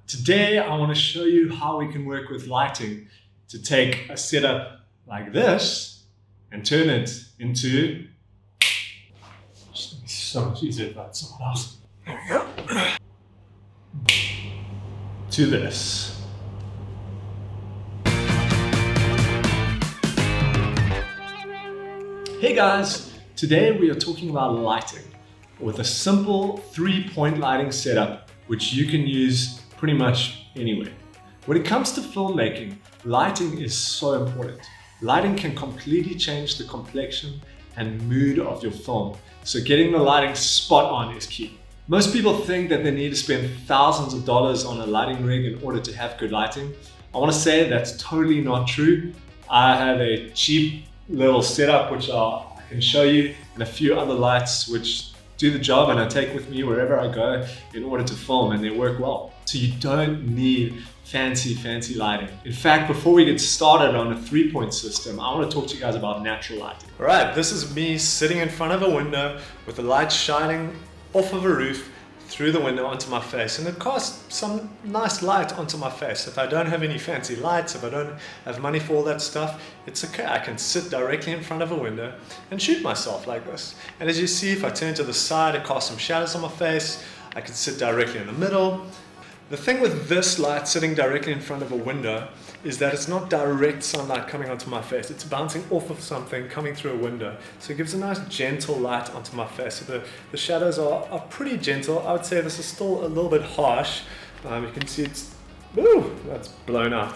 Today I want to show you how we can work with lighting to take a setup like this and turn it into... It's going to be so much easier if I had someone else. There we go. To this. Hey guys, today we are talking about lighting with a simple 3-point lighting setup which you can use pretty much anywhere. When it comes to filmmaking, lighting is so important. Lighting can completely change the complexion and mood of your film, so getting the lighting spot on is key. Most people think that they need to spend thousands of dollars on a lighting rig in order to have good lighting. I want to say that's totally not true. I have a cheap little setup which I can show you, and a few other lights which do the job and I take with me wherever I go in order to film, and they work well. So you don't need fancy lighting. In fact, before we get started on a 3-point system, I want to talk to you guys about natural lighting. All right, this is me sitting in front of a window with the light shining off of a roof through the window onto my face, and it casts some nice light onto my face. If I don't have any fancy lights, if I don't have money for all that stuff, it's okay. I can sit directly in front of a window and shoot myself like this. And as you see, if I turn to the side, it casts some shadows on my face. I can sit directly in the middle. The thing with this light sitting directly in front of a window is that it's not direct sunlight coming onto my face. It's bouncing off of something coming through a window. So it gives a nice gentle light onto my face. So the shadows are pretty gentle. I would say this is still a little bit harsh. You can see that's blown out.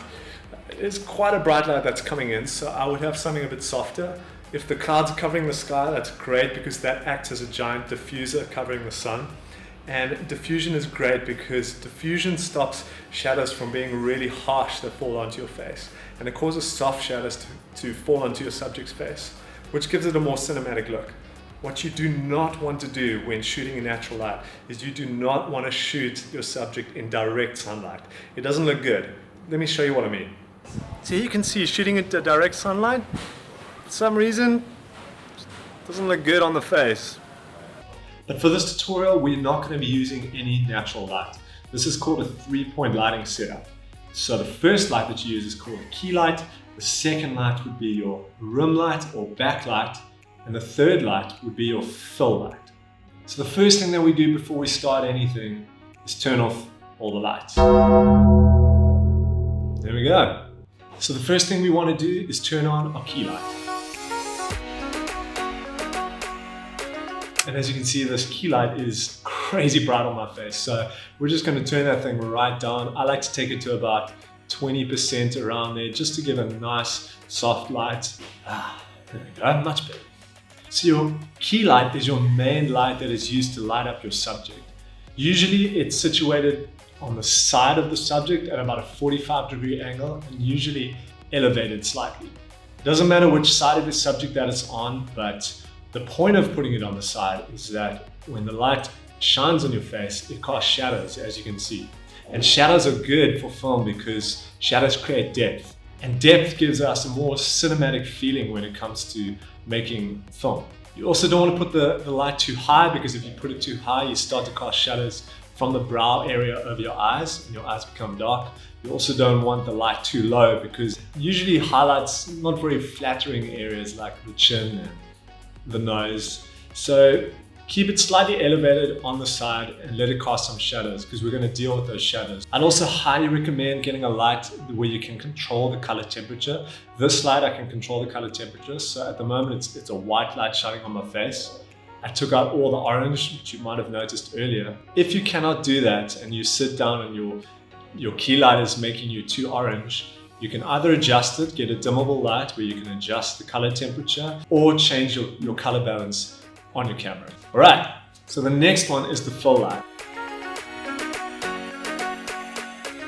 It's quite a bright light that's coming in, so I would have something a bit softer. If the clouds are covering the sky, that's great because that acts as a giant diffuser covering the sun. And diffusion is great because diffusion stops shadows from being really harsh that fall onto your face. And it causes soft shadows to fall onto your subject's face, which gives it a more cinematic look. What you do not want to do when shooting in natural light is you do not want to shoot your subject in direct sunlight. It doesn't look good. Let me show you what I mean. So here you can see shooting into direct sunlight. For some reason, it doesn't look good on the face. But for this tutorial, we're not going to be using any natural light. This is called a 3-point lighting setup. So the first light that you use is called a key light. The second light would be your rim light or backlight. And the third light would be your fill light. So the first thing that we do before we start anything is turn off all the lights. There we go. So the first thing we want to do is turn on our key light. And as you can see, this key light is crazy bright on my face. So we're just going to turn that thing right down. I like to take it to about 20% around there just to give a nice soft light. There we go, much better. So your key light is your main light that is used to light up your subject. Usually it's situated on the side of the subject at about a 45-degree angle and usually elevated slightly. It doesn't matter which side of the subject that it's on, but the point of putting it on the side is that when the light shines on your face, it casts shadows, as you can see. And shadows are good for film because shadows create depth. And depth gives us a more cinematic feeling when it comes to making film. You also don't want to put the light too high, because if you put it too high, you start to cast shadows from the brow area over your eyes and your eyes become dark. You also don't want the light too low because usually highlights not very flattering areas like the chin and the nose. So keep it slightly elevated on the side and let it cast some shadows because we're going to deal with those shadows. I'd also highly recommend getting a light where you can control the color temperature. This light I can control the color temperature. So at the moment it's a white light shining on my face. I took out all the orange, which you might have noticed earlier. If you cannot do that and you sit down and your key light is making you too orange, you can either adjust it, get a dimmable light where you can adjust the color temperature, or change your color balance on your camera. All right, so the next one is the fill light.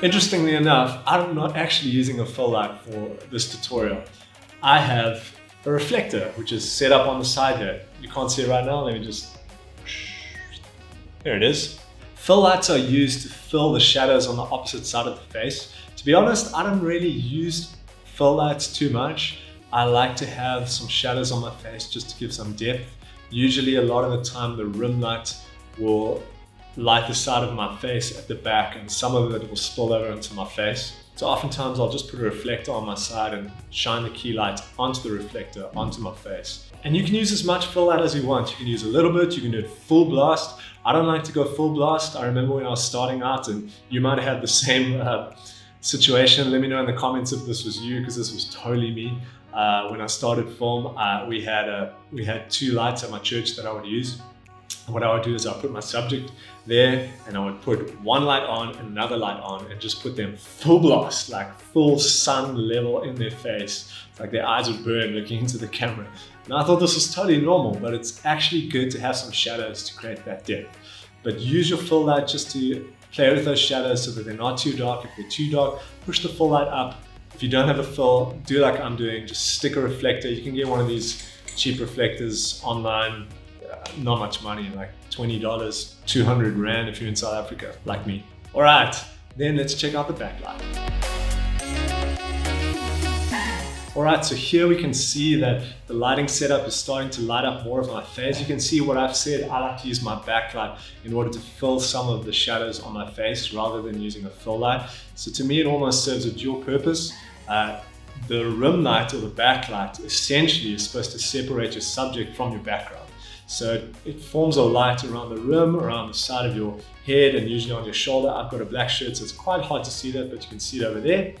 Interestingly enough, I'm not actually using a fill light for this tutorial. I have a reflector, which is set up on the side here. You can't see it right now, let me just... There it is. Fill lights are used to fill the shadows on the opposite side of the face. To be honest, I don't really use fill lights too much. I like to have some shadows on my face just to give some depth. Usually a lot of the time the rim light will light the side of my face at the back, and some of it will spill over into my face. So oftentimes I'll just put a reflector on my side and shine the key light onto the reflector, onto my face. And you can use as much fill light as you want. You can use a little bit, you can do it full blast. I don't like to go full blast. I remember when I was starting out, and you might have had the same situation. Let me know in the comments if this was you, because this was totally me. When I started film, we had 2 lights at my church that I would use. And what I would do is I put my subject there, and I would put one light on and another light on, and just put them full blast, like full sun level in their face. It's like their eyes would burn looking into the camera. And I thought this was totally normal, but it's actually good to have some shadows to create that depth. But use your full light just to play with those shadows so that they're not too dark. If they're too dark, push the full light up. If you don't have a fill, do like I'm doing, just stick a reflector. You can get one of these cheap reflectors online, not much money, like $20, 200 Rand if you're in South Africa, like me. All right, then let's check out the backlight. All right, so here we can see that the lighting setup is starting to light up more of my face. You can see what I've said, I like to use my backlight in order to fill some of the shadows on my face rather than using a fill light. So to me, it almost serves a dual purpose. The rim light or the backlight essentially is supposed to separate your subject from your background. So it forms a light around the rim, around the side of your head, and usually on your shoulder. I've got a black shirt, so it's quite hard to see that, but you can see it over there.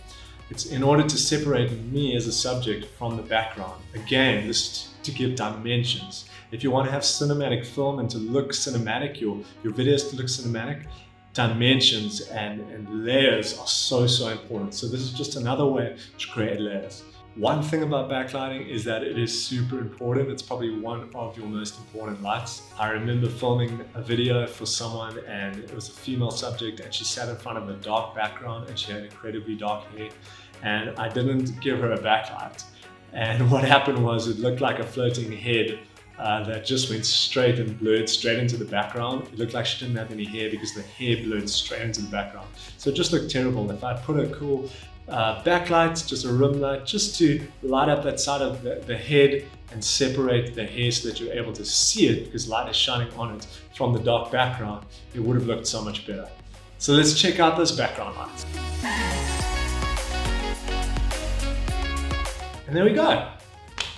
It's in order to separate me as a subject from the background. Again, this to give dimensions. If you want to have cinematic film and to look cinematic, your videos to look cinematic, dimensions and layers are so important. So this is just another way to create layers. One thing about backlighting is that it is super important. It's probably one of your most important lights. I remember filming a video for someone, and it was a female subject, and she sat in front of a dark background and she had incredibly dark hair, and I didn't give her a backlight. And what happened was it looked like a floating head that just went straight and blurred straight into the background. It looked like she didn't have any hair because the hair blurred straight into the background. So it just looked terrible. If I put a cool backlight, just a rim light, just to light up that side of the head and separate the hair so that you're able to see it because light is shining on it from the dark background, it would have looked so much better. So let's check out those background lights. And there we go.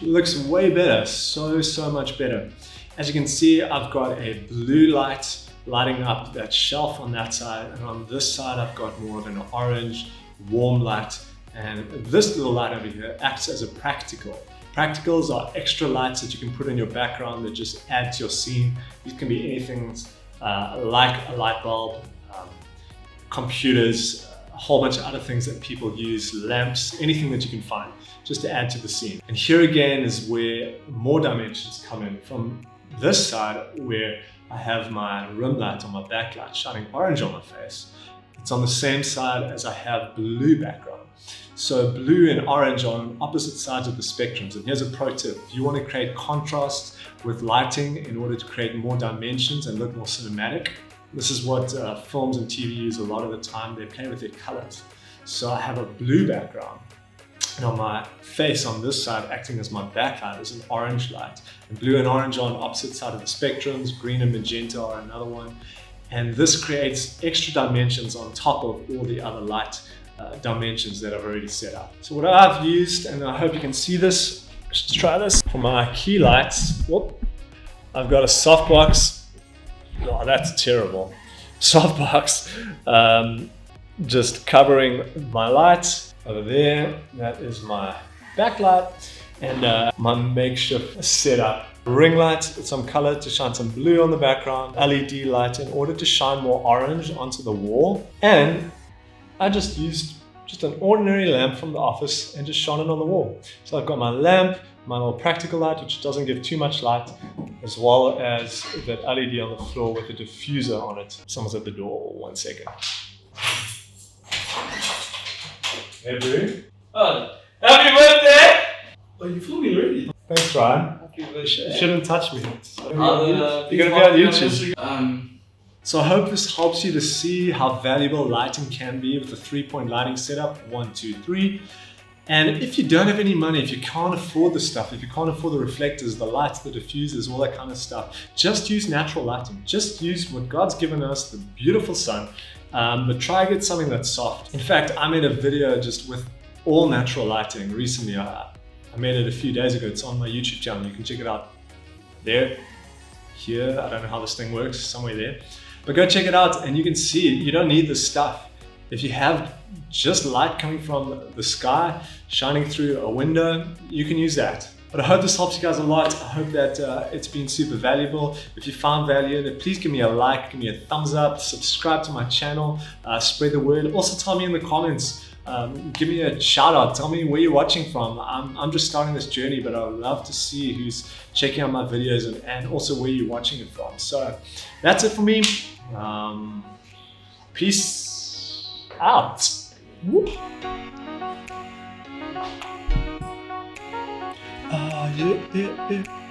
It looks way better, so much better. As you can see, I've got a blue light lighting up that shelf on that side, and on this side I've got more of an orange warm light, and this little light over here acts as a practical. Practicals are extra lights that you can put in your background that just add to your scene. These can be anything like a light bulb, computers, a whole bunch of other things that people use, lamps, anything that you can find just to add to the scene. And here again is where more dimensions come in. From this side where I have my rim light on my backlight shining orange on my face, it's on the same side as I have blue background. So blue and orange are on opposite sides of the spectrums. And here's a pro tip. If you want to create contrast with lighting in order to create more dimensions and look more cinematic, this is what films and TV use a lot of the time. They play with their colors. So I have a blue background, and on my face on this side, acting as my backlight, is an orange light. And blue and orange are on opposite side of the spectrums. Green and magenta are another one. And this creates extra dimensions on top of all the other light dimensions that I've already set up. So what I've used, and I hope you can see this, let's try this. For my key lights, I've got a softbox. Oh, that's terrible. Softbox, just covering my lights over there. That is my backlight, and my makeshift setup. Ring light, some color to shine some blue on the background, LED light in order to shine more orange onto the wall, and I just used an ordinary lamp from the office and just shone it on the wall. So I've got my lamp, my little practical light, which doesn't give too much light, as well as that LED on the floor with a diffuser on it. Someone's at the door, 1 second. Hey, bro. Oh, happy birthday! Oh, you filming already? Thanks, Ryan. Happy birthday. You shouldn't touch me. You're gonna be on YouTube. So I hope this helps you to see how valuable lighting can be with the 3-point lighting setup, 1, 2, 3. And if you don't have any money, if you can't afford the stuff, if you can't afford the reflectors, the lights, the diffusers, all that kind of stuff, just use natural lighting. Just use what God's given us, the beautiful sun, but try to get something that's soft. In fact, I made a video just with all natural lighting recently. I made it a few days ago. It's on my YouTube channel. You can check it out there, here. I don't know how this thing works, somewhere there. But go check it out and you can see it. You don't need this stuff. If you have just light coming from the sky, shining through a window, you can use that. But I hope this helps you guys a lot. I hope that it's been super valuable. If you found value in it, please give me a like, give me a thumbs up, subscribe to my channel, spread the word. Also tell me in the comments, give me a shout out, tell me where you're watching from. I'm just starting this journey, but I would love to see who's checking out my videos and also where you're watching it from. So that's it for me. Peace out. Yeah.